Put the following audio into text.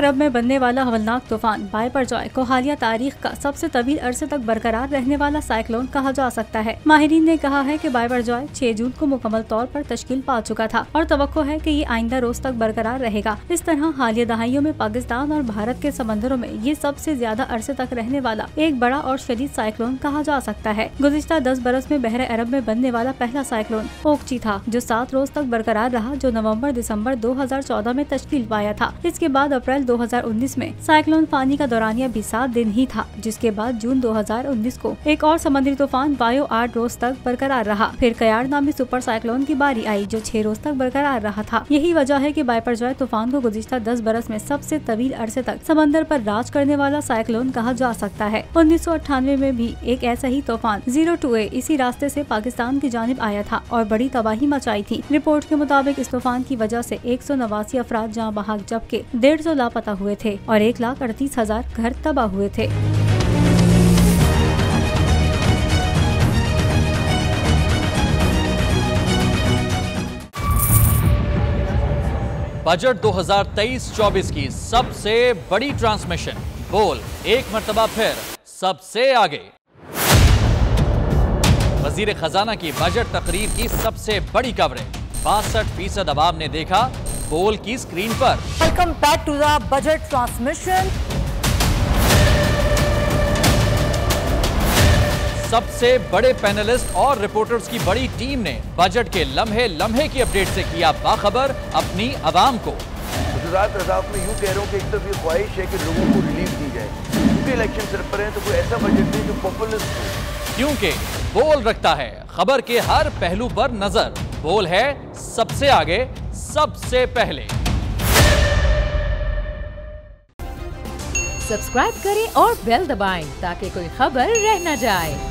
अरब में बनने वाला हवलनाक तूफान बाइपरजॉय को हालिया तारीख का सबसे तवील अरसे तक बरकरार रहने वाला साइक्लोन कहा जा सकता है। माहिरीन ने कहा है कि बाइपरजॉय 6 जून को मुकम्मल तौर पर तश्कील पा चुका था और तवक्को है कि ये आइंदा रोज तक बरकरार रहेगा। इस तरह हालिया दहाइयों में पाकिस्तान और भारत के समंदरों में ये सबसे ज्यादा अरसे तक रहने वाला एक बड़ा और शदीद साइक्लोन कहा जा सकता है। गुज़िश्ता 10 बरस में बहरे अरब में बनने वाला पहला साइक्लोन ओक्ची था, जो 7 रोज तक बरकरार रहा, जो नवंबर-दिसंबर 2014 में तश्कील पाया था। इसके बाद अप्रैल 2019 में साइक्लोन फानी का दौरानिया भी 7 दिन ही था, जिसके बाद जून 2019 को एक और समुद्री तूफान वायो 8 रोज तक बरकरार रहा। फिर कयार नामी सुपर साइक्लोन की बारी आई, जो 6 रोज तक बरकरार रहा था। यही वजह है कि बाइपरजॉय तूफान को गुज़िश्ता 10 बरस में सबसे तवील अरसे तक समंदर पर राज करने वाला साइक्लोन कहा जा सकता है। 1998 में भी एक ऐसा ही तूफान 02A इसी रास्ते से पाकिस्तान की जानिब आया था और बड़ी तबाही मचाई थी। रिपोर्ट के मुताबिक इस तूफान की वजह से 189 अफराद जाँ बहक, जबकि 150 लापता हुए थे और 1,38,000 घर तबाह हुए थे। बजट 2023-24 की सबसे बड़ी ट्रांसमिशन, बोल एक मर्तबा फिर सबसे आगे। वजीर खजाना की बजट तकरीर की सबसे बड़ी कवरेज 62% अवाम ने देखा बोल की स्क्रीन पर। Welcome back to the budget transmission. सबसे बड़े पैनलिस्ट और रिपोर्टर्स की बड़ी टीम ने बजट के लम्हे लम्हे की अपडेट से किया बाखबर अपनी आवाम को। गुजरात रज़ाक में यूँ कह रहा हूँ कि एक तरफ ये ख्वाहिश है कि लोगों को रिलीफ दी जाए, क्योंकि इलेक्शन सर पर है, तो कोई ऐसा बजट दे जो पॉपुलिस्ट हो। क्योंकि बोल रखता है खबर के हर पहलू पर नजर। बोल है सबसे आगे, सबसे पहले। सब्सक्राइब करें और बेल दबाएं ताकि कोई खबर रह न जाए।